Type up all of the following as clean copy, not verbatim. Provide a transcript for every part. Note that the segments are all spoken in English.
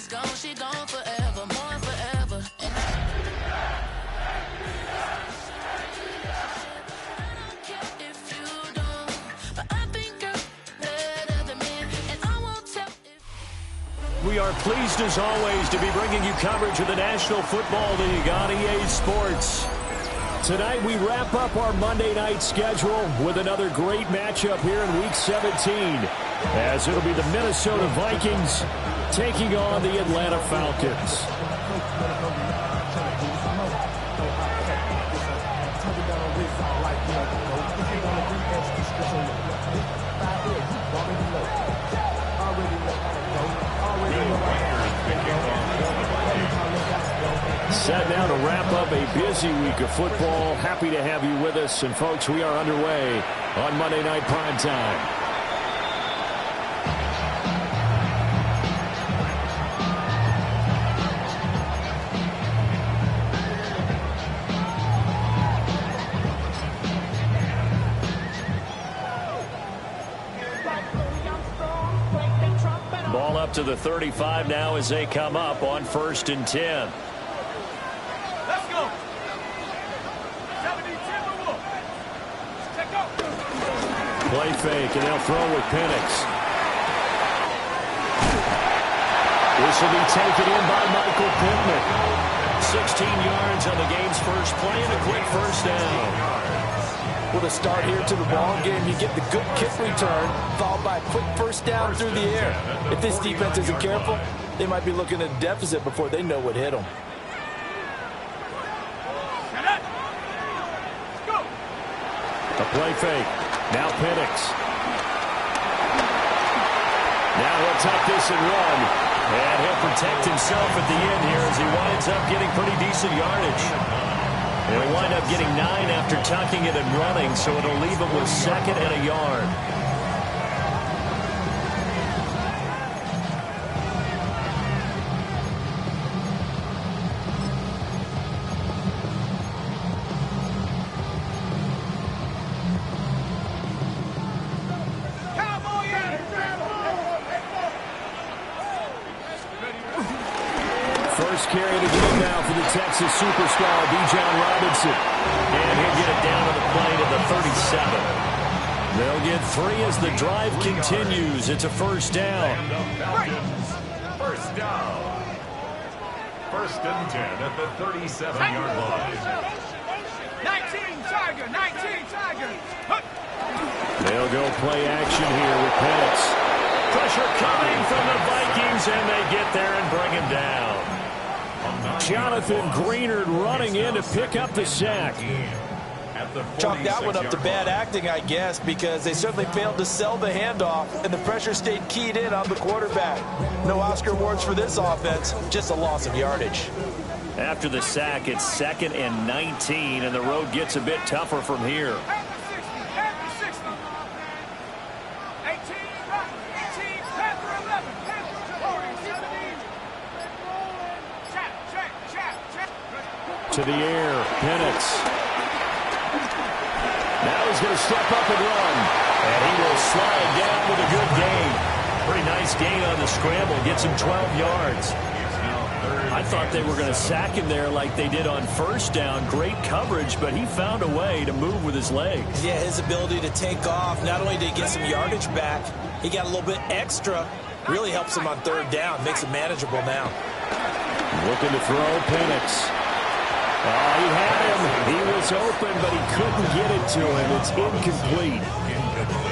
is gone, she gone forever, more forever. And we are pleased, as always, to be bringing you coverage of the National Football League on EA Sports. Tonight, we wrap up our Monday night schedule with another great matchup here in Week 17, as it'll be the Minnesota Vikings taking on the Atlanta Falcons. Set now to wrap up a busy week of football. Happy to have you with us. And, folks, we are underway on Monday Night Primetime. Ball up to the 35 now as they come up on 1st and 10. Play fake, and they'll throw with Penix. This will be taken in by Michael Pittman. 16 yards on the game's first play and a quick first down. With a start here to the ball game, you get the good kick return, followed by a quick first down through the air. If this defense isn't careful, they might be looking at a deficit before they know what hit them. A play fake. Now Penix. Now he'll tuck this and run. And he'll protect himself at the end here as he winds up getting pretty decent yardage. He'll wind up getting 9 after tucking it and running, so it'll leave him with 2nd and a yard. First carry of the game now for the Texas superstar, Bijan Robinson. And he'll get it down to the play to the 37. They'll get 3 as the drive continues. It's a first down. First down. 1st and 10 at the 37-yard line. 19 Tiger, 19 Tiger. They'll go play action here with Penix. Pressure coming from the Vikings, and they get there and bring him down. Jonathan Greenard running in to pick up the sack. Chalk that one up to bad acting, I guess, because they certainly failed to sell the handoff, and the pressure stayed keyed in on the quarterback. No Oscar awards for this offense, just a loss of yardage. After the sack, it's 2nd and 19, and the road gets a bit tougher from here. To the air, Penix. Now he's going to step up and run. And he will slide down with a good gain. Pretty nice gain on the scramble. Gets him 12 yards. I thought they were going to sack him there like they did on 1st down. Great coverage, but he found a way to move with his legs. Yeah, his ability to take off. Not only did he get some yardage back, he got a little bit extra. Really helps him on 3rd down. Makes it manageable now. Looking to throw, Penix. He had him. He was open, but he couldn't get it to him. It's incomplete.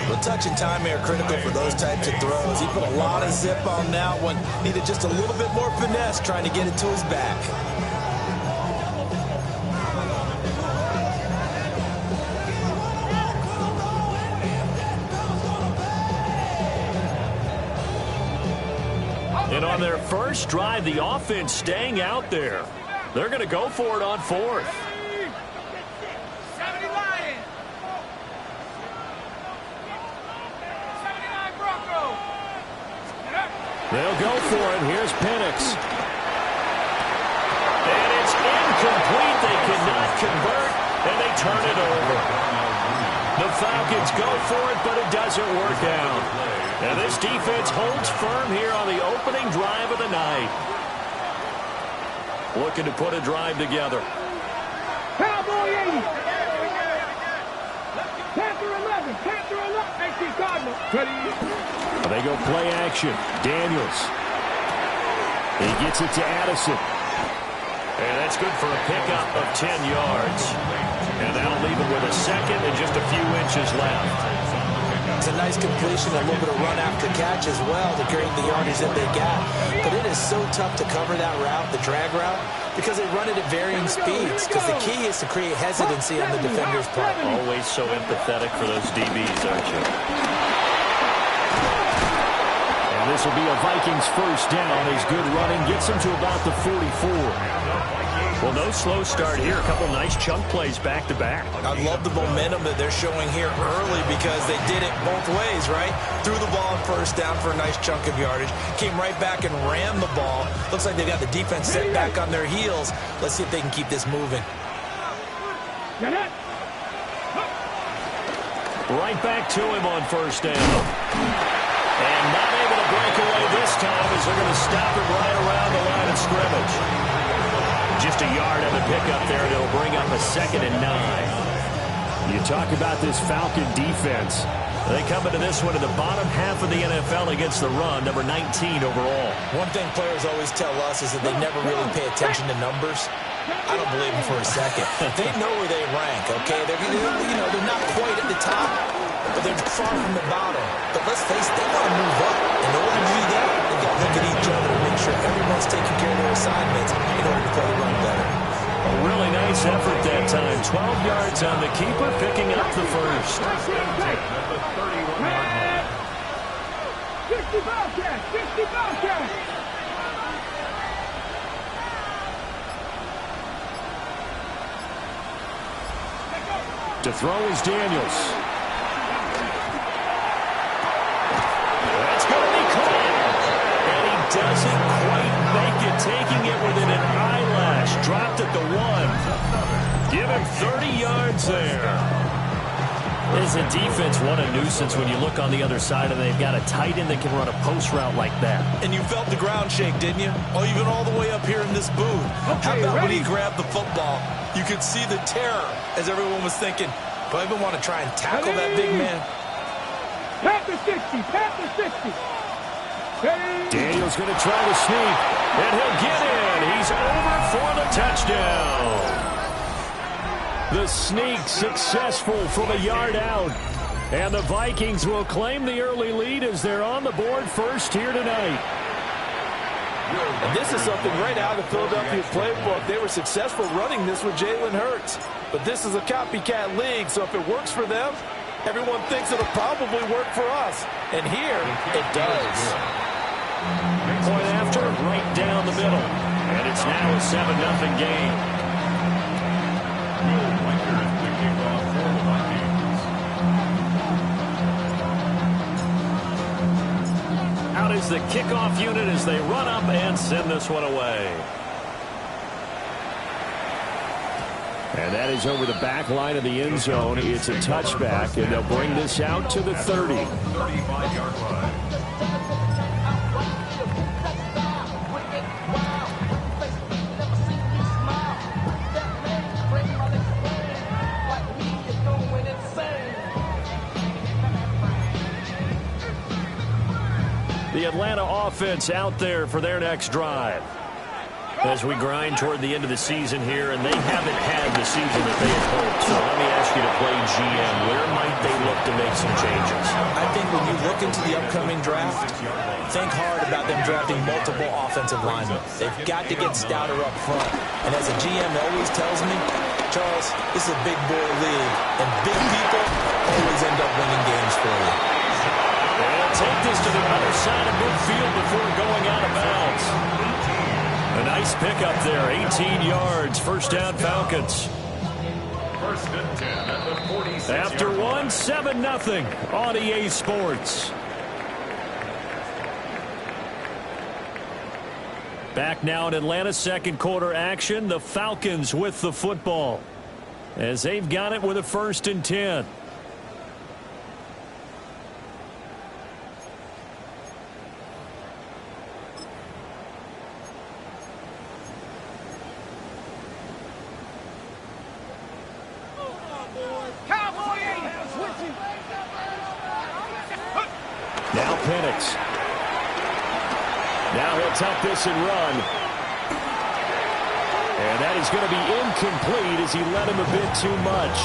The touch and time are critical for those types of throws. He put a lot of zip on that one. Needed just a little bit more finesse trying to get it to his back. And on their first drive, the offense staying out there. They're going to go for it on 4th. 70 Lions. 79 Broncos. They'll go for it. Here's Penix. And it's incomplete. They cannot convert, and they turn it over. The Falcons go for it, but it doesn't work out. And this defense holds firm here on the opening drive of the night. Looking to put a drive together. Cowboy 80. Panther 11. Panther 11. AC Cardinal. They go play action. Daniels. He gets it to Addison. And that's good for a pickup of 10 yards. And that'll leave him with a second and just a few inches left. It's a nice completion, a little bit of run after catch as well to create the yardage that they got. But it is so tough to cover that route, the drag route, because they run it at varying speeds. Because the key is to create hesitancy on the defender's part. Always so empathetic for those DBs, aren't you? And this will be a Vikings first down. His good running gets him to about the 44. Well, no slow start here. A couple nice chunk plays back-to-back. I love the momentum that they're showing here early because they did it both ways, right? Threw the ball on first down for a nice chunk of yardage. Came right back and ran the ball. Looks like they got the defense set back on their heels. Let's see if they can keep this moving. Right back to him on first down. And not able to break away this time as they're going to stop it right around the line of scrimmage. Just a yard of a pickup there, and it'll bring up a 2nd and 9. You talk about this Falcon defense. They come into this one in the bottom half of the NFL against the run, number 19 overall. One thing players always tell us is that they never really pay attention to numbers. I don't believe them for a second. They know where they rank, okay? They're not quite at the top, but they're far from the bottom. But let's face it, they want to move up. In order to do that, they've got to look at each other and make sure everyone's taking care of their assignments in order to play the run better. A really nice effort that time. 12 yards on the keeper, picking up the first. 60 Bobcats. 60 Bobcats. To throw is Daniels. That's going to be caught. And he doesn't quite make it, taking it within an eyelash. Dropped at the 1. Give him 30 yards there. As a defense, what a nuisance when you look on the other side and they've got a tight end that can run a post route like that. And you felt the ground shake, didn't you? Oh, even all the way up here in this booth. How about when he grabbed the football? You could see the terror as everyone was thinking, do I even want to try and tackle that big man? Panther 60, Panther 60. Daniel's going to try to sneak, and he'll get in. He's over for the touchdown. The sneak successful from a yard out. And the Vikings will claim the early lead as they're on the board first here tonight. And this is something right out of the Philadelphia playbook. They were successful running this with Jalen Hurts. But this is a copycat league, so if it works for them, everyone thinks it'll probably work for us. And here, it does. Point after, right down the middle. And it's now a 7-0 game. Out is the kickoff unit as they run up and send this one away. And that is over the back line of the end zone. It's a touchback, and they'll bring this out to the 30. 35-yard line. The Atlanta offense out there for their next drive. As we grind toward the end of the season here, and they haven't had the season that they had hoped. So let me ask you to play GM. Where might they look to make some changes? I think when you look into the upcoming draft, think hard about them drafting multiple offensive linemen. They've got to get stouter up front. And as a GM always tells me, Charles, this is a big boy league, and big people always end up winning games for you. And take this to the other side of midfield before going out of bounds. A nice pickup there, 18 yards, first down Falcons. First and 10 at the 46. After one, 7-0 on EA Sports. Back now in Atlanta, second quarter action. The Falcons with the football as they've got it with a 1st and 10. Cowboy 80. Switching. Now Penix. Now he'll tuck this and run. And that is going to be incomplete as he let him a bit too much.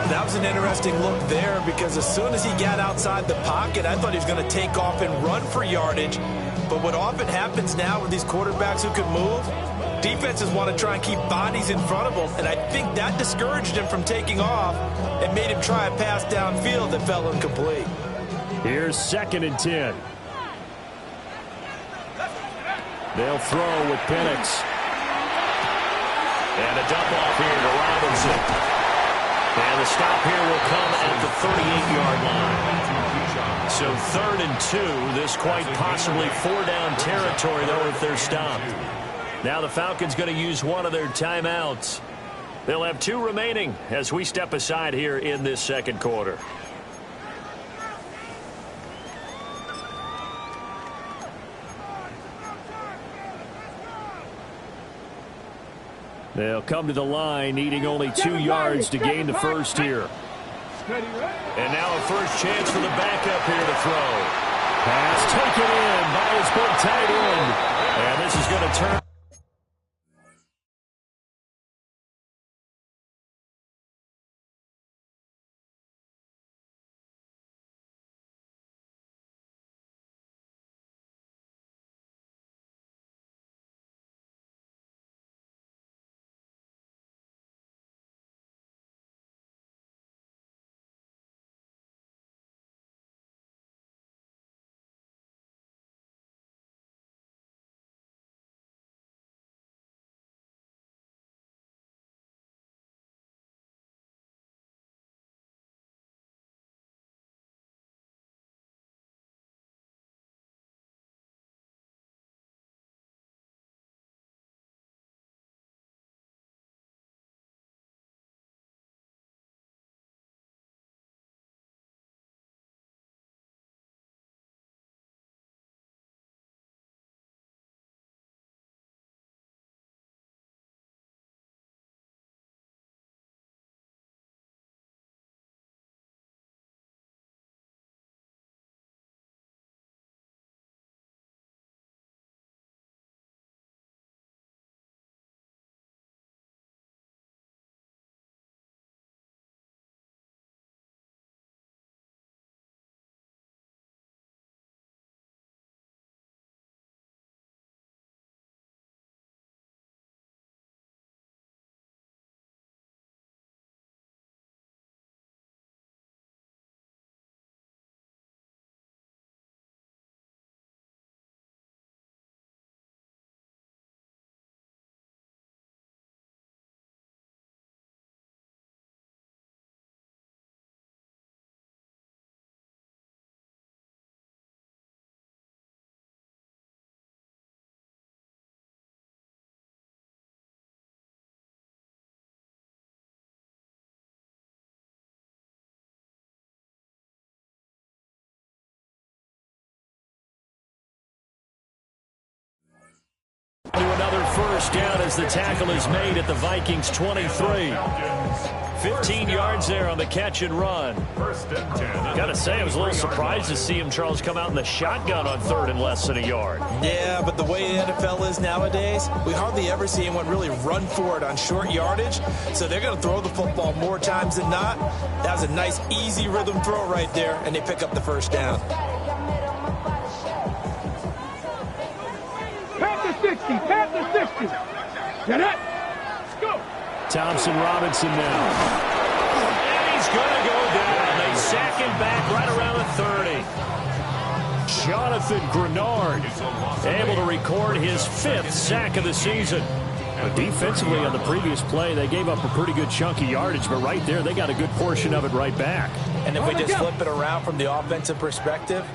That was an interesting look there because as soon as he got outside the pocket, I thought he was going to take off and run for yardage. But what often happens now with these quarterbacks who can move, defenses want to try and keep bodies in front of them, and I think that discouraged him from taking off and made him try a pass downfield that fell incomplete. Here's 2nd and 10. They'll throw with Penix. And a dump off here to Robinson. And the stop here will come at the 38-yard line. So 3rd and 2. This quite possibly 4-down territory, though, if they're stopped. Now the Falcons going to use one of their timeouts. They'll have 2 remaining as we step aside here in this second quarter. They'll come to the line, needing only 2 yards to gain the first here. And now a first chance for the backup here to throw. Pass taken in by his big tight end. And this is going to turn. To another first down as the tackle is made at the Vikings 23. 15 yards there on the catch and run. Got to say, I was a little surprised to see him, Charles, come out in the shotgun on 3rd and less than a yard. Yeah, but the way the NFL is nowadays, we hardly ever see anyone really run for it on short yardage. So they're going to throw the football more times than not. That was a nice, easy rhythm throw right there, and they pick up the first down. Panther 60. Panther 60. Get it. Go. Thompson Robinson now. And he's going to go down. They sack him back right around the 30. Jonathan Grenard able to record his 5th sack of the season. But defensively on the previous play, they gave up a pretty good chunk of yardage, but right there, they got a good portion of it right back. And if we just flip it around from the offensive perspective,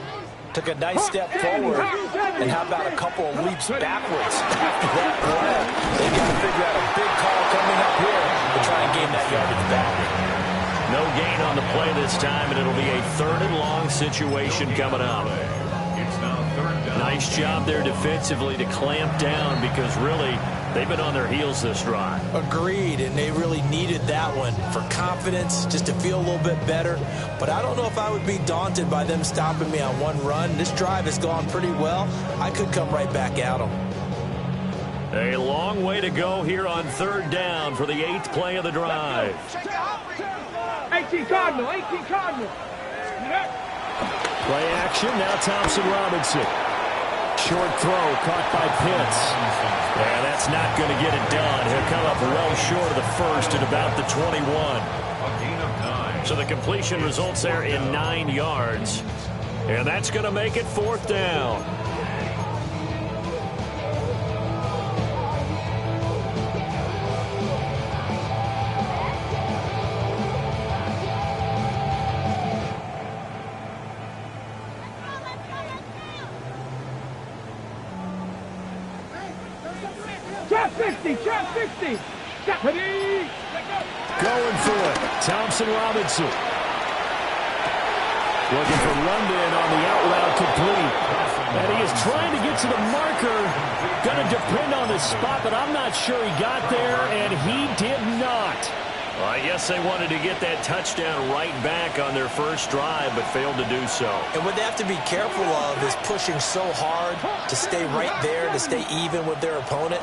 took a nice step forward, and how about a couple of leaps backwards after that play? They get to figure out a big call coming up here to try and gain that yardage back. No gain on the play this time, and it'll be a 3rd and long situation coming up. Nice job there defensively to clamp down because really They've been on their heels this drive. Agreed, and they really needed that one for confidence, just to feel a little bit better. But I don't know if I would be daunted by them stopping me on one run. This drive has gone pretty well. I could come right back at them. A long way to go here on 3rd down for the 8th play of the drive. 18 Cardinal, 18 Cardinal. Play action, now Thompson Robinson. Short throw caught by Pitts. Yeah, that's not going to get it done. He'll come up well short of the first at about the 21. A gain of 9. So the completion results there in 9 yards. And that's going to make it 4th down. Trap 60, trap 60. Ready? Going for it. Thompson Robinson. Looking for London on the out route complete. And he is trying to get to the marker. Going to depend on the spot, but I'm not sure he got there, and he did not. Well, I guess they wanted to get that touchdown right back on their first drive, but failed to do so. And what they have to be careful of is pushing so hard to stay right there, to stay even with their opponent,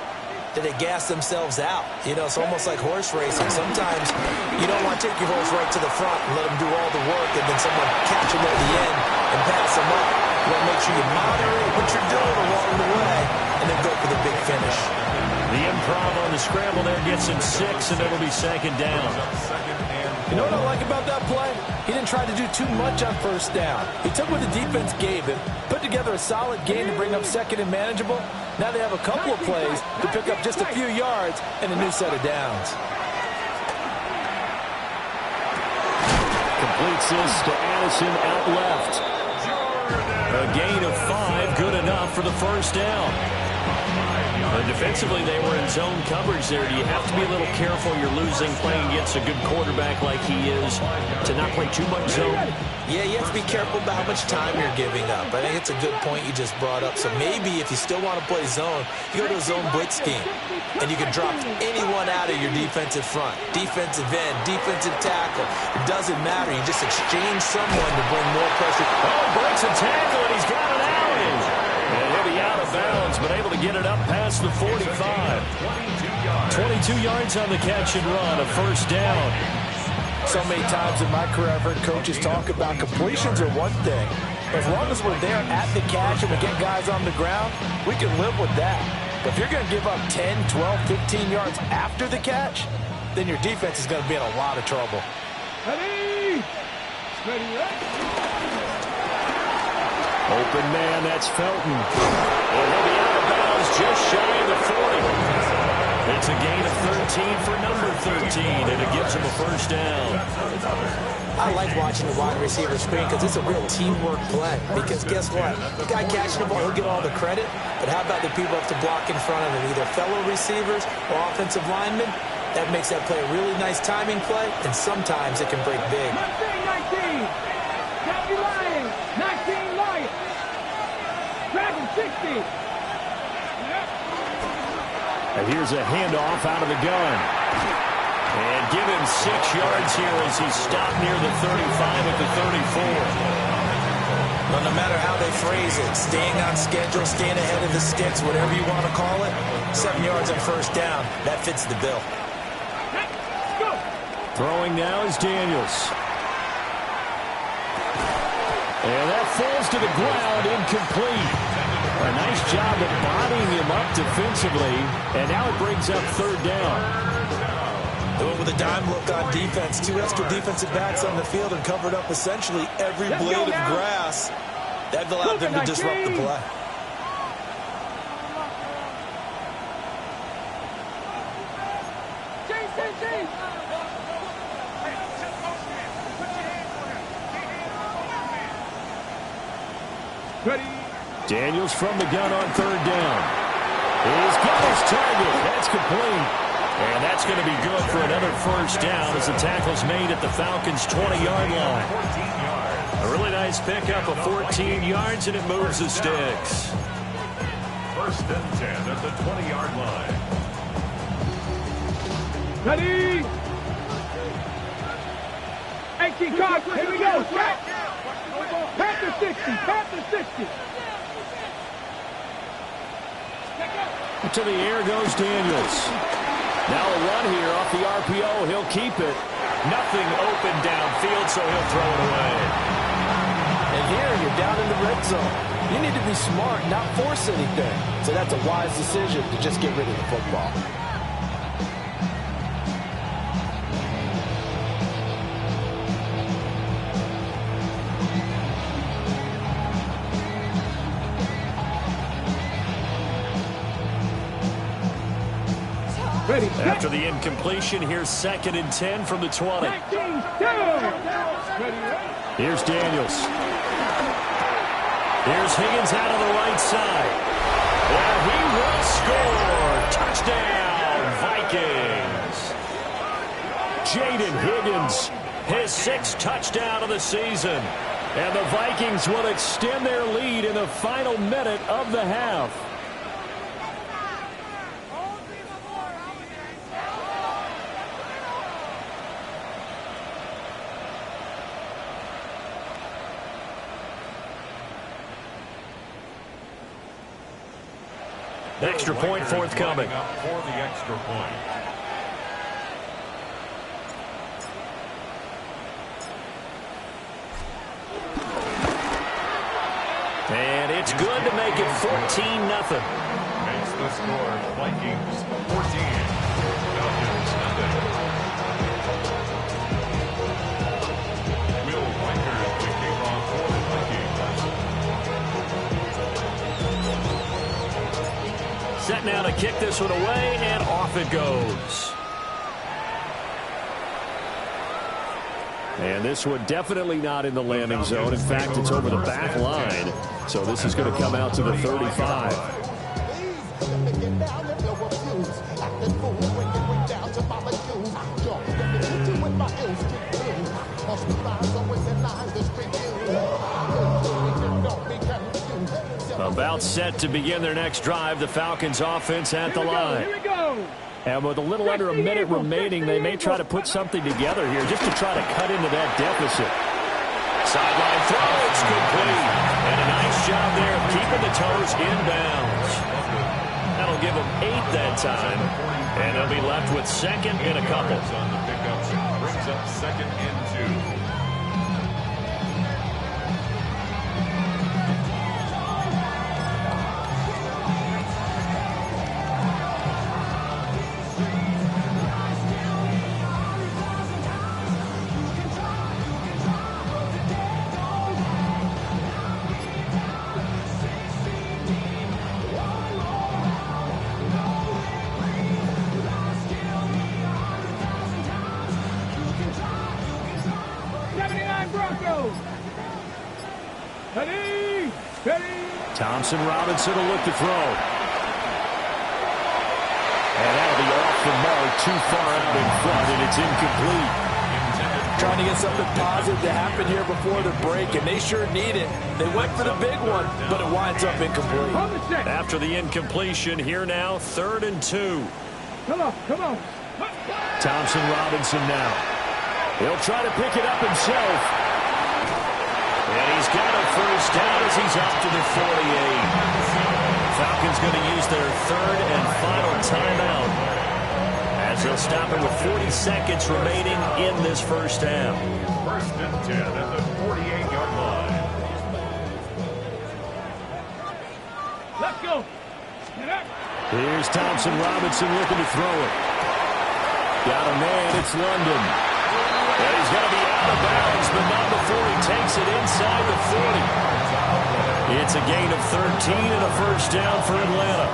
that they gas themselves out. You know, it's almost like horse racing. Sometimes you don't want to take your horse right to the front and let them do all the work, and then someone catch them at the end and pass them up. You want to make sure you moderate what you're doing along the way and then go for the big finish. The improv on the scramble there gets him 6, and it'll be 2nd down. You know what I like about that play? He didn't try to do too much on 1st down. He took what the defense gave him, put together a solid game to bring up 2nd and manageable. Now they have a couple of plays to pick up just a few yards and a new set of downs. Completes this to Addison out left. A gain of 5, good enough for the 1st down. Defensively, they were in zone coverage there. Do you have to be a little careful? You're losing playing against a good quarterback like he is to not play too much zone? Yeah, you have to be careful about how much time you're giving up. I think it's a good point you just brought up. So maybe if you still want to play zone, you go to a zone blitz scheme, and you can drop anyone out of your defensive front. Defensive end, defensive tackle. It doesn't matter. You just exchange someone to bring more pressure. Oh, breaks a tackle, and he's got it out. And he'll be out of bounds, but able to get it up past the 45. 22 yards on the catch and run, a 1st down. So many times in my career I've heard coaches talk about completions are one thing. As long as we're there at the catch and we get guys on the ground, we can live with that. But if you're going to give up 10, 12, 15 yards after the catch, then your defense is going to be in a lot of trouble. Ready? Open man, that's Felton. And he'll be out of bounds just shy of the 40. It's a gain of 13 for number 13, and it gives him a 1st down. I like watching the wide receiver screen because it's a real teamwork play. Because guess what? The guy catching the ball, he'll get all the credit. But how about the people up to block in front of him, either fellow receivers or offensive linemen? That makes that play a really nice timing play, and sometimes it can break big. 19, 19. County Lions, 19 Lions. Dragon 60. And here's a handoff out of the gun. And give him 6 yards here as he's stopped near the 35 at the 34. Well, no matter how they phrase it, staying on schedule, staying ahead of the sticks, whatever you want to call it, 7 yards on 1st down, that fits the bill. Throwing now is Daniels. And that falls to the ground, incomplete. A nice job of bodying him up defensively, and now it brings up 3rd down. They went with a dime look on defense. 2 extra defensive backs on the field and covered up essentially every blade of grass. That allowed them to disrupt the play. Ready? Daniels from the gun on 3rd down. He's got his target. That's complete. And that's going to be good for another 1st down as the tackle's made at the Falcons' 20-yard line. A really nice pickup of 14 yards, and it moves the sticks. 1st and 10 at the 20-yard line. Ready? 18 cards. Here we go. Set. Panther 60. Panther 60. To the air goes Daniels. Now a run here off the RPO. He'll keep it. Nothing open downfield, so he'll throw it away. And here you're down in the red zone. You need to be smart, not force anything. So that's a wise decision to just get rid of the football. Ready. After the incompletion, here's 2nd and 10 from the 20. 19, Here's Daniels. Here's Higgins out on the right side. And he will score. Touchdown, Vikings. Jaden Higgins, his 6th touchdown of the season. And the Vikings will extend their lead in the final minute of the half. Extra point forthcoming. Up for the extra point. And it's good to make it 14-0. Makes the score Vikings 14. Falcons nothing. Will Riker the kickoff for the Vikings. Set now to kick this one away, and off it goes. And this one definitely not in the landing zone. In fact, it's over the back line. So this is going to come out to the 35. About set to begin their next drive. The Falcons offense at the line. Here we go. And with a little under a minute remaining, they may try to put something together here just to try to cut into that deficit. Sideline throw, it's complete. And a nice job there of keeping the toes inbounds. That'll give them 8 that time. And they'll be left with 2nd and a couple. On the pickups, brings up 2nd and 2. Thompson Robinson will look to throw. And that'll be off the mark, too far out in front, and it's incomplete. Trying to get something positive to happen here before the break, and they sure need it. They went for the big one, but it winds up incomplete. After the incompletion, here now, 3rd and 2. Come on, come on. Thompson Robinson now. He'll try to pick it up himself. And he's got a first down as he's up to the 48. Falcons going to use their 3rd and final timeout as they'll stop it with 40 seconds remaining in this first half. 1st and 10 at the 48-yard line. Let's go. Get up. Here's Thompson Robinson looking to throw it. Got a man, it's London. And he's going to be out of bounds, but not before he takes it inside the 40. It's a gain of 13 and a first down for Atlanta.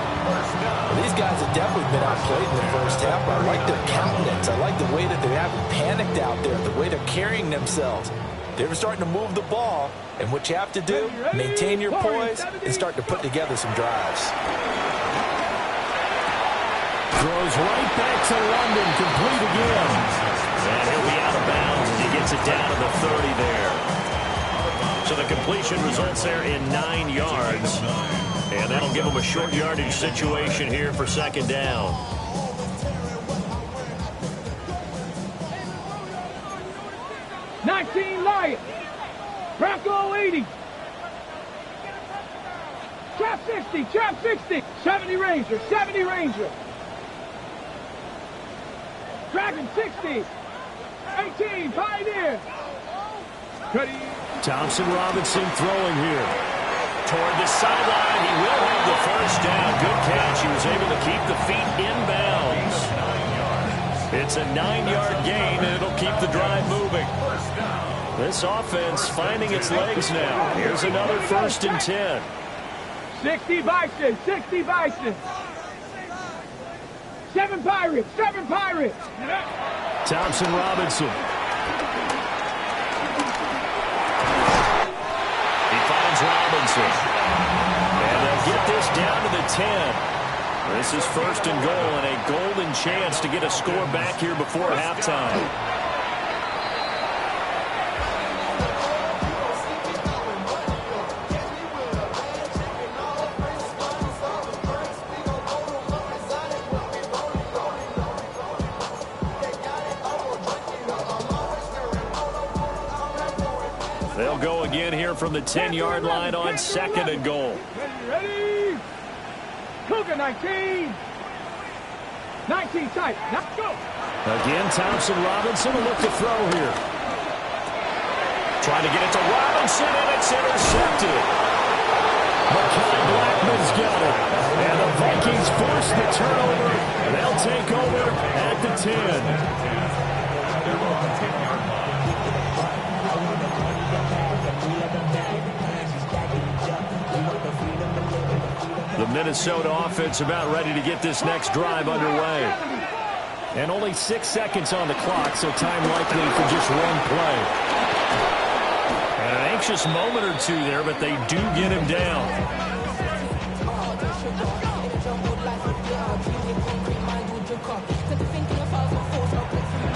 Well, these guys have definitely been outplayed in the first half. I like their countenance. I like the way that they haven't panicked out there, the way they're carrying themselves. They were starting to move the ball, and what you have to do, maintain your poise and start to put together some drives. Throws right back to London, complete again. And he'll be out of bounds as he gets it down to the 30 there. So the completion results there in 9 yards. And that'll give him a short yardage situation here for 2nd down. 19 Lions. Bronco 80. Trap 60, trap 60. 70 Ranger, 70 Ranger. Dragon 60. 18, Pioneer. Ready. Thompson Robinson throwing here. Toward the sideline. He will have the first down. Good catch. He was able to keep the feet inbounds. It's a 9-yard gain, and it'll keep the drive moving. This offense finding its legs now. Here's another 1st and 10. 60 Bison, 60 Bison. 7 Pirates, 7 Pirates. Thompson Robinson. He finds Robinson. And they'll get this down to the 10. This is 1st and goal and a golden chance to get a score back here before halftime. They'll go again here from the 10-yard line on 2nd and goal. Ready? Cougar 19. 19 tight. Let's go. Again, Thompson Robinson will look to throw here. Trying to get it to Robinson, and it's intercepted. Mekhi Blackman's got it. And the Vikings force the turnover. They'll take over at the 10. The Minnesota offense about ready to get this next drive underway. And only 6 seconds on the clock, so time likely for just one play. And an anxious moment or two there, but they do get him down.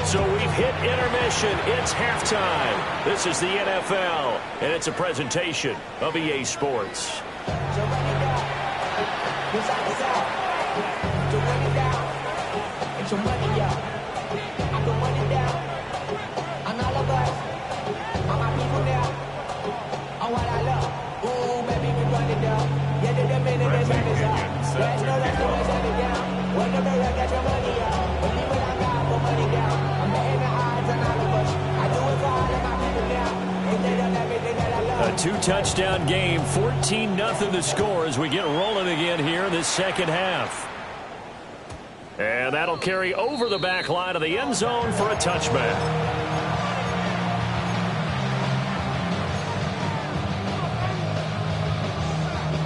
So we've hit intermission. It's halftime. This is the NFL, and it's a presentation of EA Sports. A 2-touchdown game, 14-0 the score as we get rolling again here in this second half. And that'll carry over the back line of the end zone for a touchback.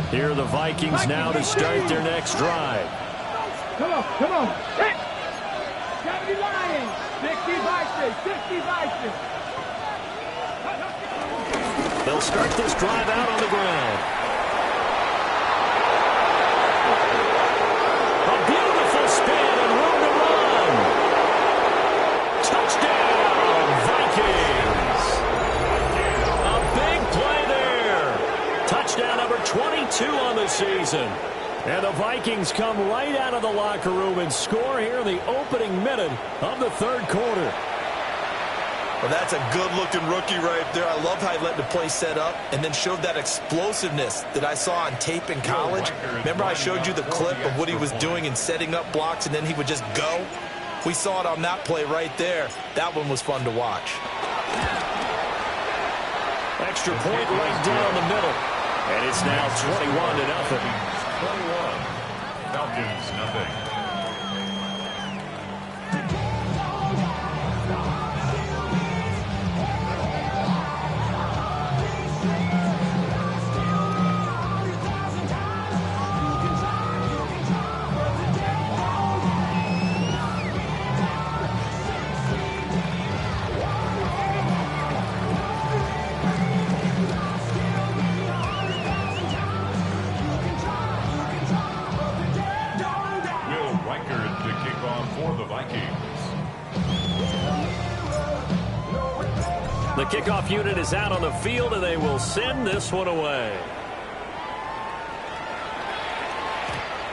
Here are the Vikings now to start their next drive. Come on, come on. 70 Lions, 60 Bison, 60 Bison. They'll start this drive out on the ground. A beautiful spin and room to run. Touchdown, Vikings. A big play there. Touchdown number 22 on the season. And the Vikings come right out of the locker room and score here in the opening minute of the third quarter. Well, that's a good-looking rookie right there. I love how he let the play set up and then showed that explosiveness that I saw on tape in college. Remember I showed you the clip of what he was doing and setting up blocks, and then he would just go? We saw it on that play right there. That one was fun to watch. Extra point right down the middle. And it's now 21-0. 21. Falcons, nothing. The kickoff unit is out on the field, and they will send this one away.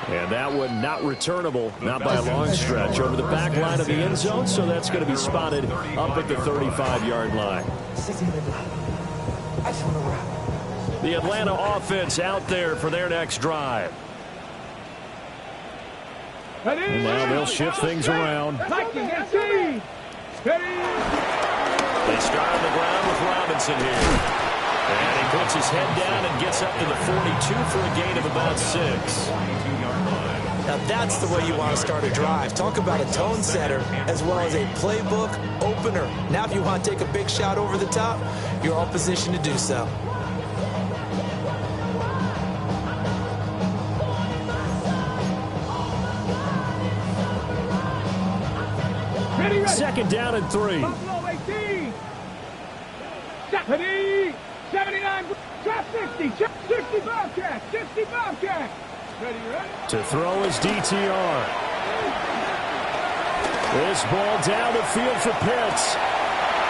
And that one not returnable, not by a long stretch, over the back line of the end zone, so that's going to be spotted up at the 35-yard line. The Atlanta offense out there for their next drive. And now they'll shift things around. They start on the ground with Robinson here. And he puts his head down and gets up to the 42 for a gain of about 6. Now that's the way you want to start a drive. Talk about a tone setter as well as a playbook opener. Now if you want to take a big shot over the top, you're all positioned to do so. Second down and 3. Buffalo 18. 70, 79, trap 60, 65 catch, 65 catch. Ready. To throw his DTR. This ball down the field for Pitts.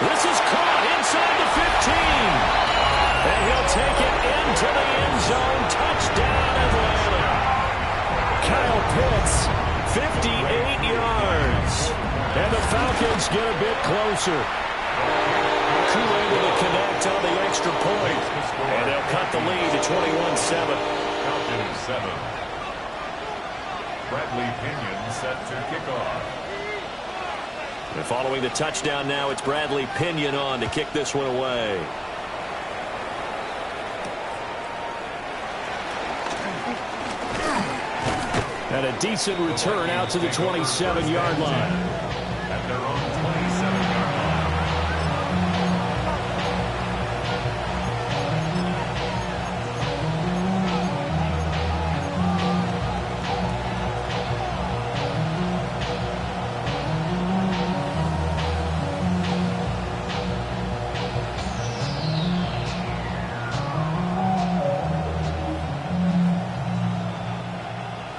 This is caught inside the 15. And he'll take it into the end zone. Touchdown, Atlanta. Kyle Pitts, 58 yards. And the Falcons get a bit closer. Too able to connect on the extra point. And they'll cut the lead to 21-7. Falcons 7. Bradley Pinion set to kick off. And following the touchdown now, it's Bradley Pinion on to kick this one away. And a decent return out to the 27-yard line. At their own 27-yard line.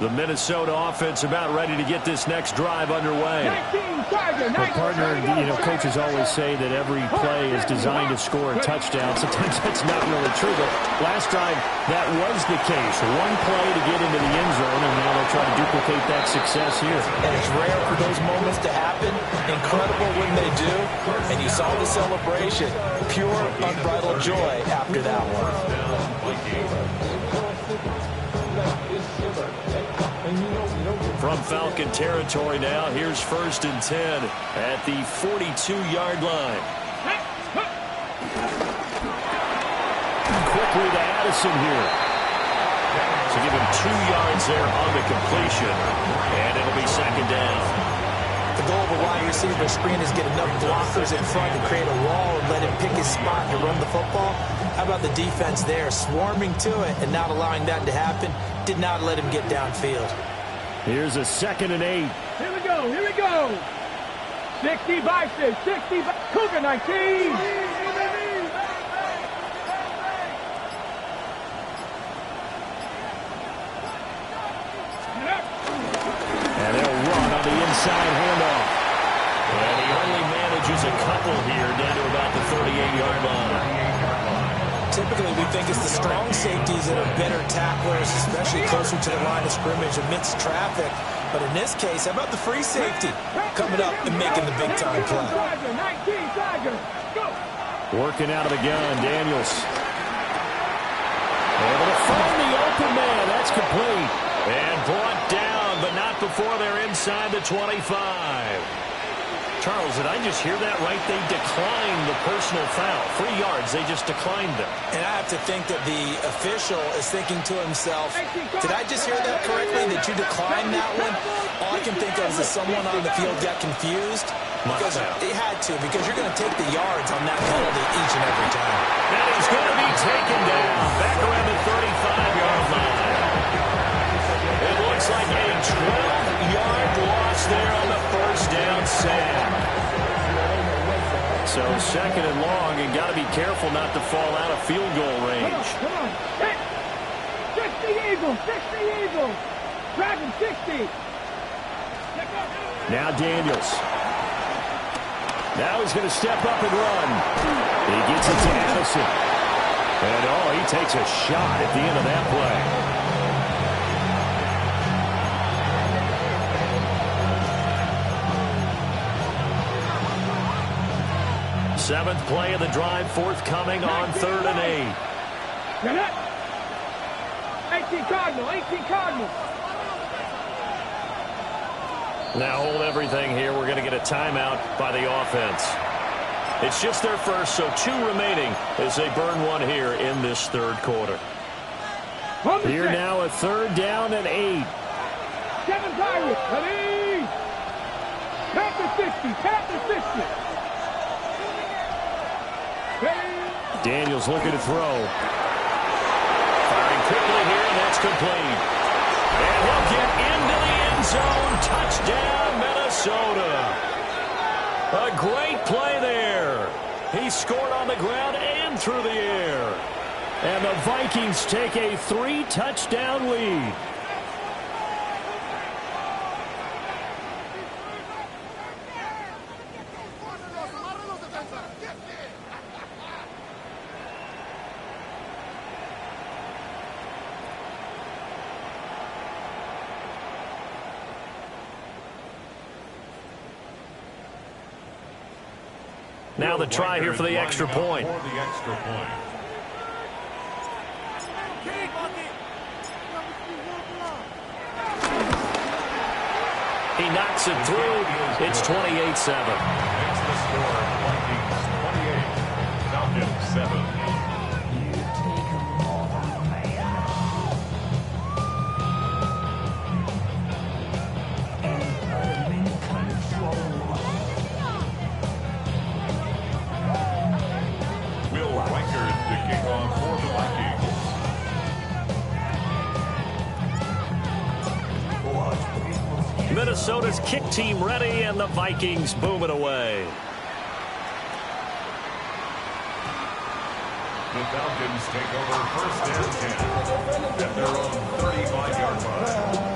The Minnesota offense about ready to get this next drive underway. Well, partner, coaches always say that every play is designed to score a touchdown. Sometimes that's not really true, but last drive, that was the case. One play to get into the end zone, and now they'll try to duplicate that success here. And it's rare for those moments to happen. Incredible when they do. And you saw the celebration. Pure, unbridled joy after that one. From Falcon territory now, here's 1st and 10 at the 42-yard line. Quickly to Addison here. So give him 2 yards there on the completion, and it'll be 2nd down. The goal of a wide receiver screen is get enough blockers in front to create a wall and let him pick his spot to run the football. How about the defense there, swarming to it and not allowing that to happen? Did not let him get downfield. Here's a 2nd and 8. Here we go, here we go. 60 by 6, 60 by Cougar 19. And they'll run on the inside handoff. And he only manages a couple here down to about the 38-yard line. Typically, we think it's the strong safeties that are better tacklers, especially closer to the line of scrimmage amidst traffic. But in this case, how about the free safety coming up and making the big-time play? Working out of the gun, Daniels. Able to find the open man. That's complete. And brought down, but not before they're inside the 25. Charles, did I just hear that right? They declined the personal foul. 3 yards, they just declined them. And I have to think that the official is thinking to himself, did I just hear that correctly, that you declined that one? All I can think of is that someone on the field got confused. Because it had to, because you're going to take the yards on that penalty each and every time. And he's going to be taken down back around the 35-yard line. It looks like a 12-yard loss there on the first down sack. So 2nd and long, and got to be careful not to fall out of field goal range. Come on. 60 Eagles, 60 Eagles. Dragon 60. Now Daniels. Now he's going to step up and run. He gets it to Addison. And, he takes a shot at the end of that play. Seventh play of the drive forthcoming on 3rd and 8. Get it. 18 Cardinal, 18 Cardinal. Now hold everything here. We're going to get a timeout by the offense. It's just their first, so 2 remaining as they burn one here in this 3rd quarter. Here now a 3rd down and 8. 7 Pirates, ready? Panther 60, Panther 60. Daniels looking to throw. Firing quickly here, and that's complete. And he'll get into the end zone. Touchdown, Minnesota. A great play there. He scored on the ground and through the air. And the Vikings take a 3-touchdown lead. Now the try here for the extra point. He knocks it through. It's 28-7. Makes the score Vikings 28, Falcons 7. Minnesota's kick team ready, and the Vikings boom it away. The Falcons take over 1st and 10 at their own 35-yard line.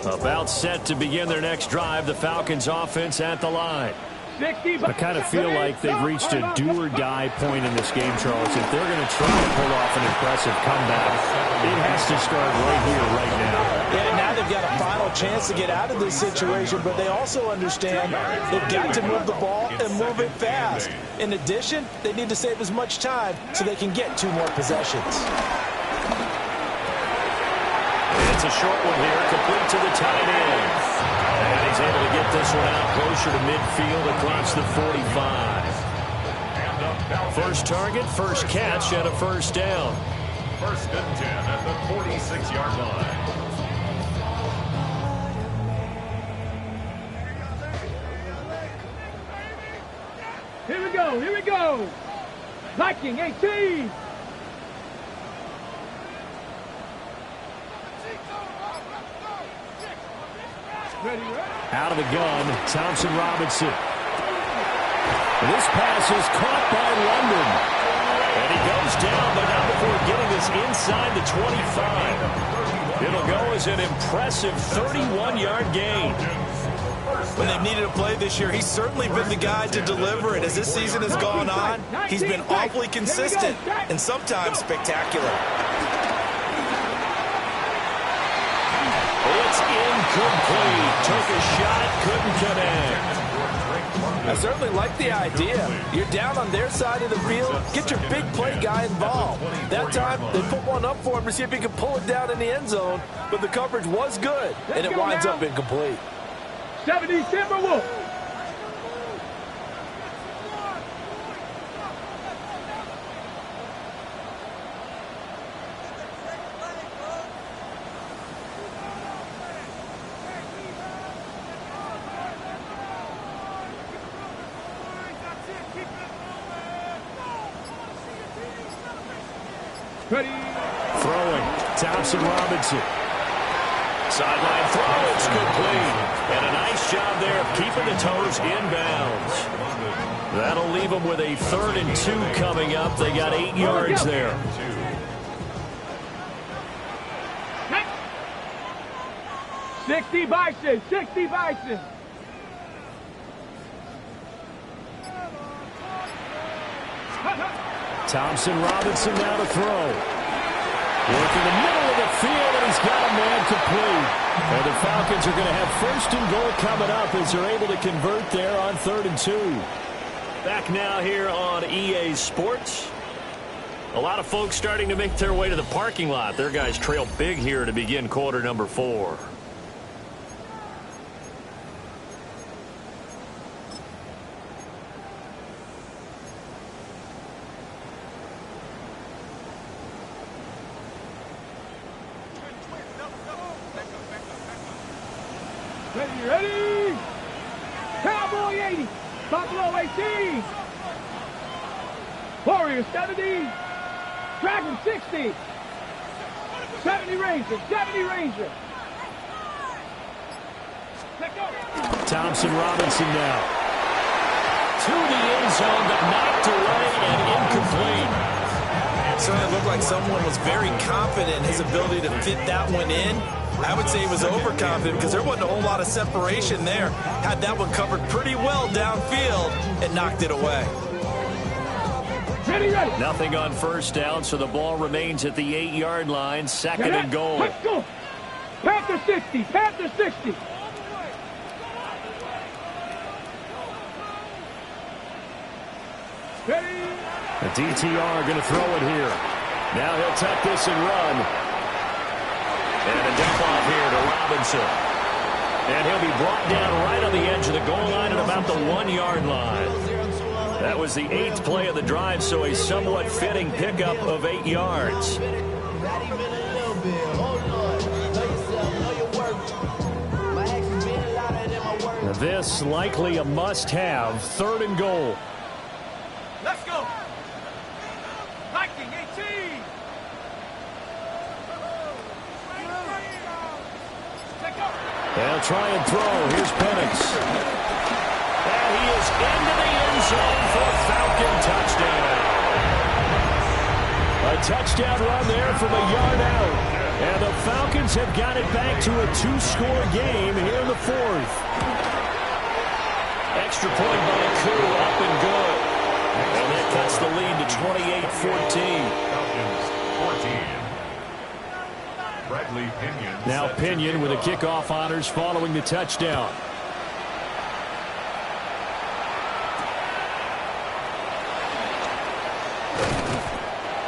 About set to begin their next drive, the Falcons offense at the line. I kind of feel like they've reached a do-or-die point in this game, Charles. If they're going to try to pull off an impressive comeback, it has to start right here, right now. Yeah, now they've got a final chance to get out of this situation, but they also understand they've got to move the ball and move it fast. In addition, they need to save as much time so they can get 2 more possessions. It's a short one here, complete to the tight end. And he's able to get this one out closer to midfield across the 45. First target, first catch, and a first down. 1st and 10 at the 46-yard line. Here we go. Viking 18. Out of the gun, Thompson Robinson. This pass is caught by London. And he goes down, but not before getting this inside the 25. It'll go as an impressive 31-yard gain. When they've needed a play this year, he's certainly been the guy to deliver it. As this season has gone on, he's been awfully consistent and sometimes spectacular. It's incomplete. Took a shot, couldn't connect. I certainly like the idea. You're down on their side of the field. Get your big play guy involved. That time, they put one up for him to see if he could pull it down in the end zone, but the coverage was good, and it winds up incomplete. 70 Timberwolves. Ready. Throwing. Thompson Robinson. Sideline throw. It's complete. And a nice job there of keeping the toes inbounds. That'll leave them with a 3rd and 2 coming up. They got 8 yards there. Sixty Bison. Thompson Robinson now to throw. Work in the middle of the field, and he's got a man complete. And the Falcons are going to have first and goal coming up as they're able to convert there on 3rd and 2. Back now here on EA Sports. A lot of folks starting to make their way to the parking lot. Their guys trail big here to begin quarter number 4. Ready? Cowboy 80. Buffalo 18. Warrior 70. Dragon 60. 70 Ranger. 70 Ranger. Let go. Thompson Robinson now. To the end zone, but knocked away and incomplete. It certainly looked like someone was very confident in his ability to fit that one in. I would say he was overconfident because there wasn't a whole lot of separation there. Had that one covered pretty well downfield and knocked it away. Ready. Nothing on first down, so the ball remains at the 8-yard line. 2nd and goal. Let's go. Panther 60. Panther 60. Ready. The DTR going to throw it here. Now he'll tuck this and run. And a dump off here to Robinson. And he'll be brought down right on the edge of the goal line at about the 1-yard line. That was the 8th play of the drive, so a somewhat fitting pickup of 8 yards. This likely a must-have. 3rd and goal. Let's go. Viking 18. They'll try and throw. Here's Penix. And he is into the end zone for a Falcon touchdown. A touchdown run there from a yard out. And the Falcons have got it back to a 2-score game here in the 4th. Extra point by Koo, up and good. And that cuts the lead to 28-14. Falcons 14. Now Pinion with the kickoff honors following the touchdown.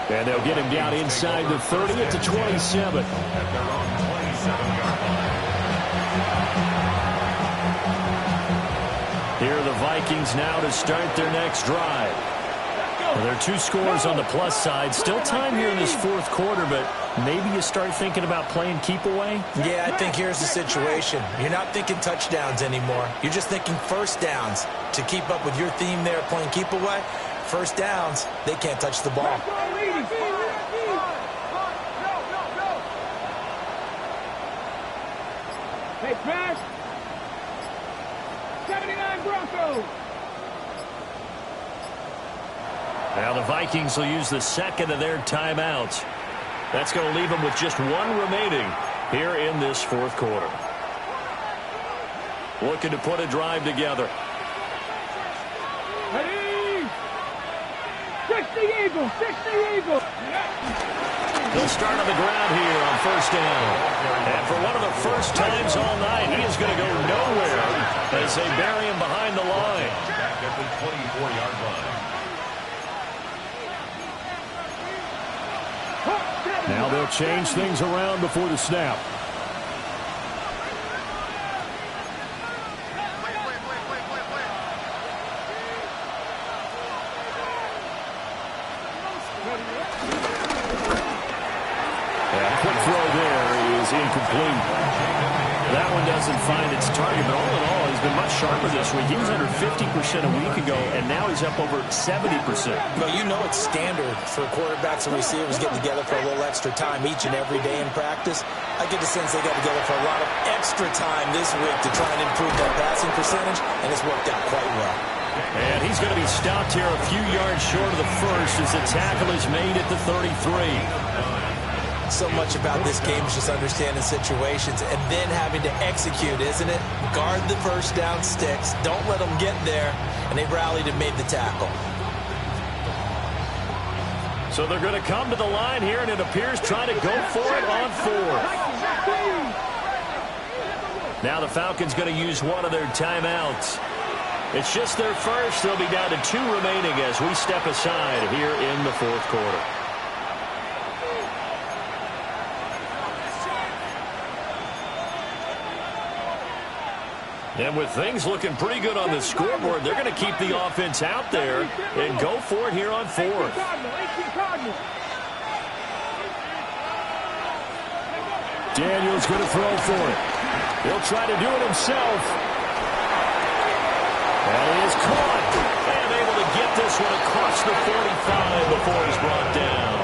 And they'll get him down inside the 30 at the 27. Here are the Vikings now to start their next drive. Well, there are 2 scores on the plus side. Still time here in this 4th quarter, but maybe you start thinking about playing keep away? Yeah, I think here's the situation. You're not thinking touchdowns anymore. You're just thinking first downs. To keep up with your theme there, playing keep away, first downs, they can't touch the ball. Hey, pass. 79 Broncos. Now the Vikings will use the 2nd of their timeouts. That's going to leave them with just 1 remaining here in this 4th quarter. Looking to put a drive together. Ready? 60 Eagles, 60 Eagles. They'll start on the ground here on first down. And for one of the first times all night, he is going to go nowhere as they bury him behind the line. Back at the 24-yard line. Now they'll change things around before the snap. Quick throw there is incomplete. That one doesn't find its target, but all in all, he's been much sharper this week. He was under 50% a week ago, and now he's up over 70%. Well, you know it's standard for quarterbacks and receivers getting together for a little extra time each and every day in practice. I get the sense they got together for a lot of extra time this week to try and improve that passing percentage, and it's worked out quite well. And he's going to be stopped here a few yards short of the first as the tackle is made at the 33. So much about this game is just understanding situations and then having to execute, isn't it? Guard the first down sticks. Don't let them get there. And they rallied and made the tackle. So they're going to come to the line here, and it appears trying to go for it on 4th. Now the Falcons going to use one of their timeouts. It's just their first. They'll be down to 2 remaining as we step aside here in the 4th quarter. And with things looking pretty good on the scoreboard, they're going to keep the offense out there and go for it here on 4th. Daniels going to throw for it. He'll try to do it himself. And he is caught. And able to get this one across the 45 before he's brought down.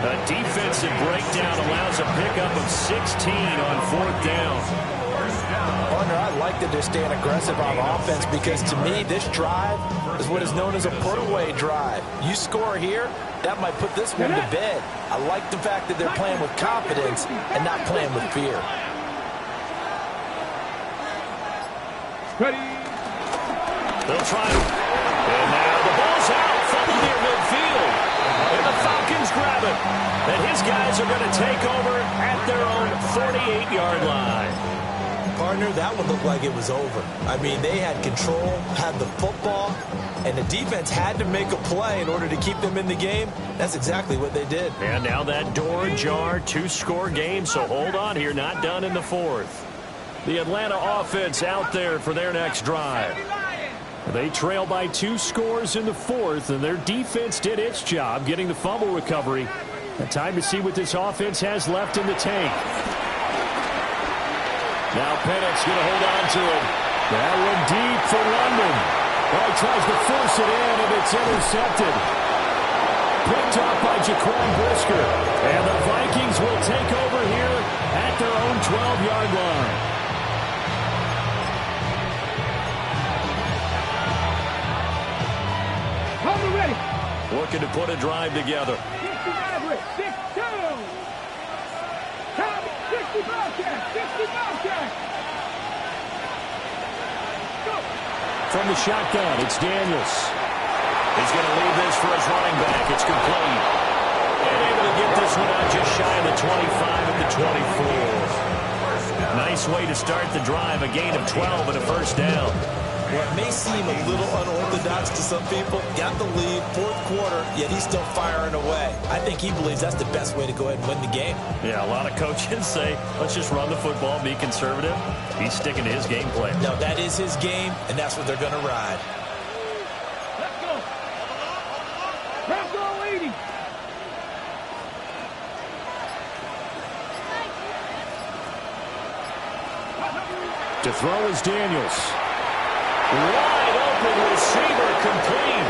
A defensive breakdown allows a pickup of 16 on 4th down. Partner, I like that they're staying aggressive on offense because to me, this drive is what is known as a put-away drive. You score here, that might put this one to bed. I like the fact that they're playing with confidence and not playing with fear. They'll try. And now the ball's out, fumbled near midfield. And the Falcons grab it. And his guys are going to take over at their own 48-yard line. Partner, that one looked like it was over. I mean, they had control, had the football, and the defense had to make a play in order to keep them in the game. That's exactly what they did. And now that door ajar, 2-score game, so hold on here, not done in the 4th. The Atlanta offense out there for their next drive. They trail by 2 scores in the 4th, and their defense did its job getting the fumble recovery. And time to see what this offense has left in the tank. Now Pennett's going to hold on to it. That one deep for London. Oh, he tries to force it in, and it's intercepted. Picked off by Jaquan Brisker. And the Vikings will take over here at their own 12-yard line. Ready. Looking to put a drive together. 60 average. 6-2. Top 60 Bobcat. 60 Bobcat. Go. From the shotgun, it's Daniels. He's going to leave this for his running back. It's complete. And able to get this one out just shy of the 25 at the 24. Nice way to start the drive. A gain of 12 and a first down. What may seem a little unorthodox to some people, got the lead, 4th quarter, yet he's still firing away. I think he believes that's the best way to go ahead and win the game. Yeah, a lot of coaches say, let's just run the football, be conservative. He's sticking to his game plan. No, that is his game, and that's what they're going to ride. Let's go. Let's go, lady. To throw is Daniels. Wide open receiver complete.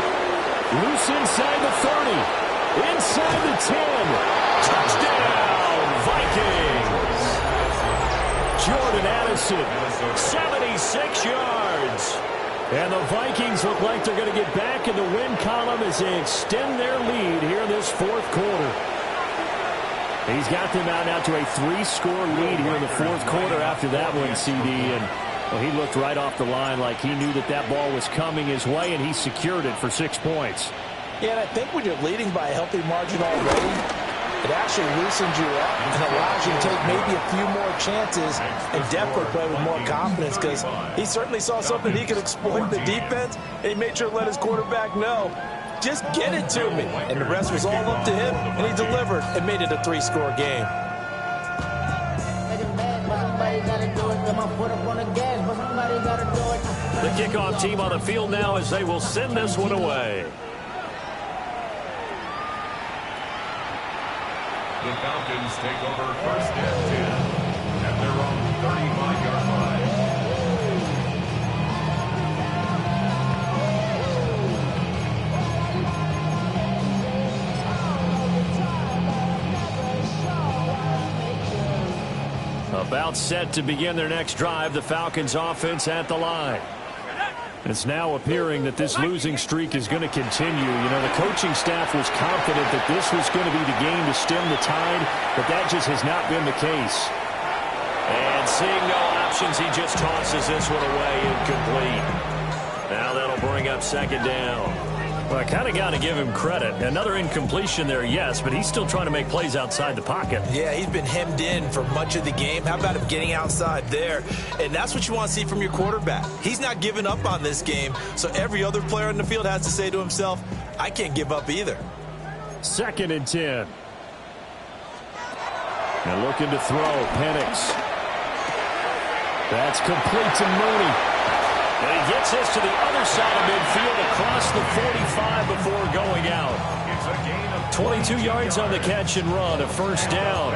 Loose inside the 30. Inside the 10. Touchdown, Vikings. Jordan Addison, 76 yards. And the Vikings look like they're going to get back in the win column as they extend their lead here in this 4th quarter. He's got them out now to a 3-score lead here in the 4th quarter after that one, CD. And well, he looked right off the line like he knew that that ball was coming his way, and he secured it for 6 points. Yeah, and I think when you're leading by a healthy margin already, it actually loosens you up and allows you to take maybe a few more chances and definitely play with more confidence because he certainly saw something he could exploit in the defense, and he made sure to let his quarterback know, just get it to me. And the rest was all up to him, and he delivered and made it a 3-score game. The kickoff team on the field now as they will send this one away. The Falcons take over 1st and 10 at their own 35-yard line. About set to begin their next drive, the Falcons offense at the line. And it's now appearing that this losing streak is going to continue. You know, the coaching staff was confident that this was going to be the game to stem the tide, but that just has not been the case. And seeing no options, he just tosses this one away incomplete. Now that'll bring up 2nd down. Well, I kind of got to give him credit. Another incompletion there, yes, but he's still trying to make plays outside the pocket. Yeah, he's been hemmed in for much of the game. How about him getting outside there? And that's what you want to see from your quarterback. He's not giving up on this game, so every other player in the field has to say to himself, I can't give up either. 2nd and 10. And looking to throw, Penix. That's complete to Mooney. And he gets this to the other side of midfield across the 45 before going out. 22 yards on the catch and run, a first down.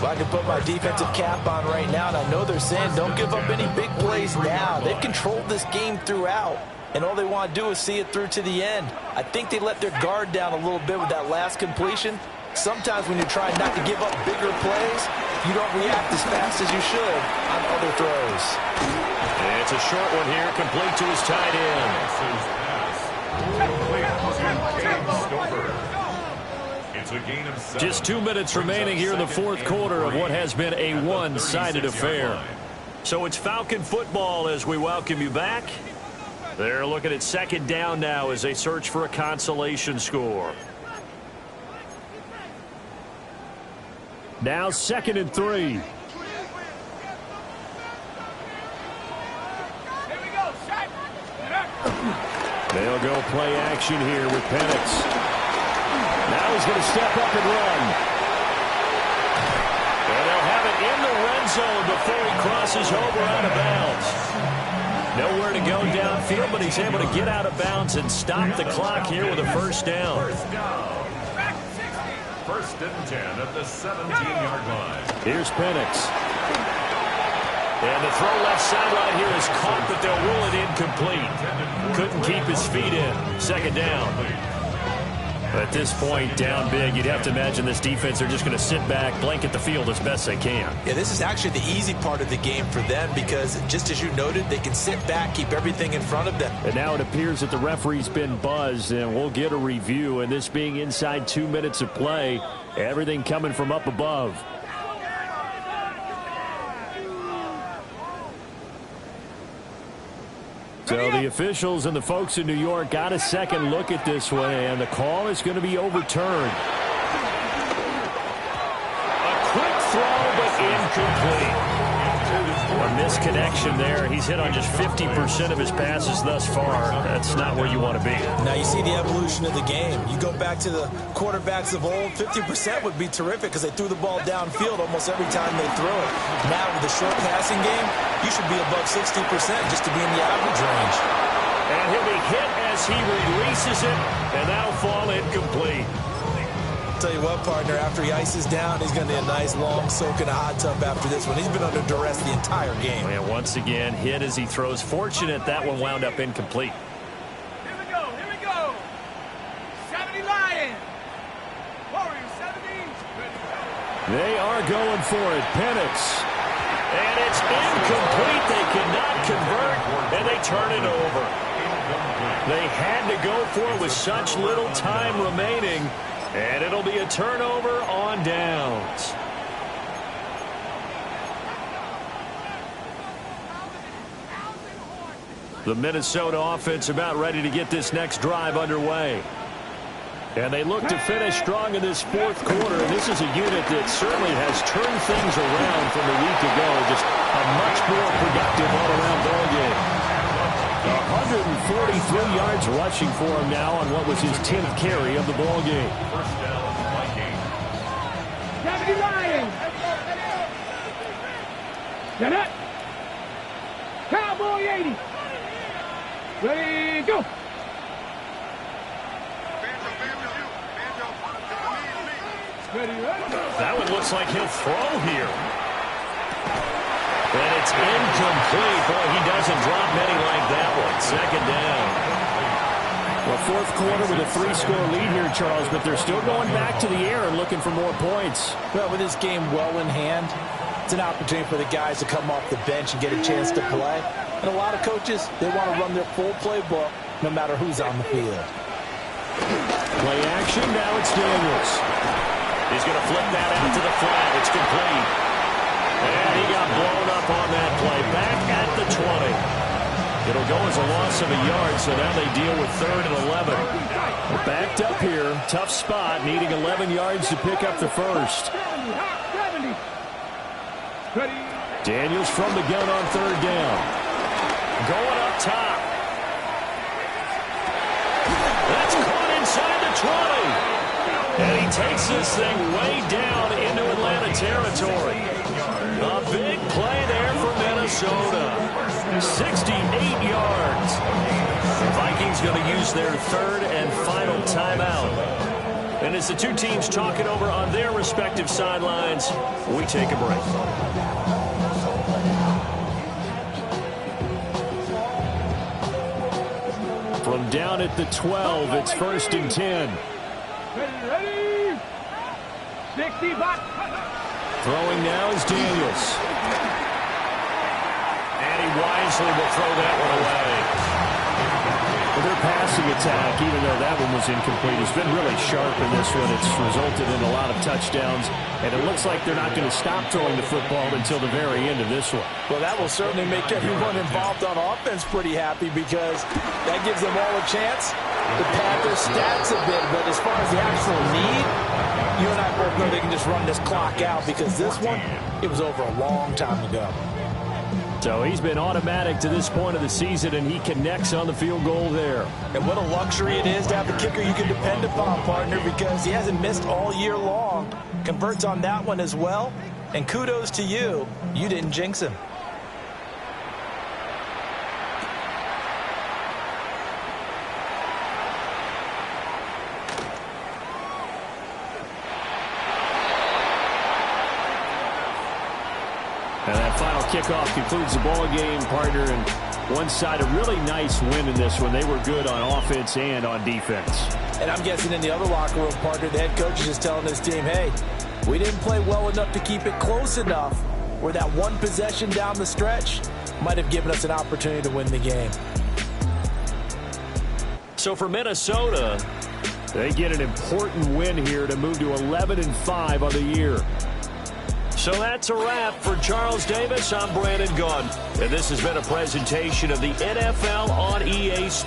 Well, I can put my defensive cap on right now, and I know they're saying don't give up any big plays now. They've controlled this game throughout, and all they want to do is see it through to the end. I think they let their guard down a little bit with that last completion. Sometimes when you're trying not to give up bigger plays, you don't react as fast as you should on other throws. It's a short one here, complete to his tight end. Just 2 minutes remaining here in the fourth quarter of what has been a one-sided affair. So it's Falcon football as we welcome you back. They're looking at 2nd down now as they search for a consolation score. Now 2nd and 3. They'll go play action here with Penix. Now he's going to step up and run. And they'll have it in the red zone before he crosses over out of bounds. Nowhere to go downfield, but he's able to get out of bounds and stop the clock here with a first down. 1st and 10 at the 17-yard line. Here's Penix. And the throw left sideline here is caught, but they'll rule it incomplete. Couldn't keep his feet in. 2nd down. At this point, down big, you'd have to imagine this defense, they're just going to sit back, blanket the field as best they can. Yeah, this is actually the easy part of the game for them because, just as you noted, they can sit back, keep everything in front of them. And now it appears that the referee's been buzzed, and we'll get a review. And this being inside 2 minutes of play, everything coming from up above. So the officials and the folks in New York got a second look at this one, and the call is going to be overturned. A quick throw, but incomplete. A misconnection there. He's hit on just 50% of his passes thus far. That's not where you want to be. Now you see the evolution of the game. You go back to the quarterbacks of old, 50% would be terrific because they threw the ball downfield almost every time they throw it. Now with the short passing game, you should be above 60% just to be in the average range. And he'll be hit as he releases it, and that'll fall incomplete. Tell you what, partner, after he ices down, he's going to need a nice long soak in a hot tub after this one. He's been under duress the entire game. And once again, hit as he throws. Fortunate that one wound up incomplete. Here we go, here we go. 70 Lions. Warriors 70. They are going for it. Penix. And it's incomplete. They cannot convert, and they turn it over. They had to go for it with such little time remaining. And it'll be a turnover on downs. The Minnesota offense about ready to get this next drive underway. And they look to finish strong in this fourth quarter. And this is a unit that certainly has turned things around from a week ago. Just a much more productive all-around ball game. 143 yards rushing for him now on what was his 10th carry of the ball game. 70 Lions. Get up. Cowboy 80. Ready, go. That one looks like he'll throw here. And it's incomplete. Boy, he doesn't drop many like that one. 2nd down. Well, fourth quarter with a 3-score lead here, Charles, but they're still going back to the air and looking for more points. Well, with this game well in hand, it's an opportunity for the guys to come off the bench and get a chance to play. And a lot of coaches, they want to run their full playbook no matter who's on the field. Play action, now it's Daniels. He's going to flip that out to the flat. It's complete. And he got blown up on that play. Back at the 20. It'll go as a loss of a yard, so now they deal with 3rd and 11. We're backed up here. Tough spot, needing 11 yards to pick up the first. Daniels from the gun on 3rd down. Going up top. That's caught inside the 20. And he takes this thing way down into Atlanta territory. A big play there for Minnesota. 68 yards. The Vikings going to use their 3rd and final timeout. And as the two teams talk it over on their respective sidelines, we take a break. From down at the 12, it's 1st and 10. Ready? 60 back. Throwing now is Daniels. And he wisely will throw that one away. Well, their passing attack, even though that one was incomplete, has been really sharp in this one. It's resulted in a lot of touchdowns, and it looks like they're not going to stop throwing the football until the very end of this one. Well, that will certainly make everyone involved on offense pretty happy because that gives them all a chance to pad their stats a bit. But as far as the actual need, you and I both know they can just run this clock out because this one, it was over a long time ago. So he's been automatic to this point of the season, and he connects on the field goal there. And what a luxury it is to have a kicker you can depend upon, partner, because he hasn't missed all year long. Converts on that one as well. And kudos to you. You didn't jinx him. And that final kickoff concludes the ball game, partner, and one side a really nice win in this one. They were good on offense and on defense. And I'm guessing in the other locker room, partner, the head coach is just telling his team, hey, we didn't play well enough to keep it close enough where that one possession down the stretch might have given us an opportunity to win the game. So for Minnesota, they get an important win here to move to 11-5 on the year. So that's a wrap. For Charles Davis, I'm Brandon Gaudin. And this has been a presentation of the NFL on EA Sports.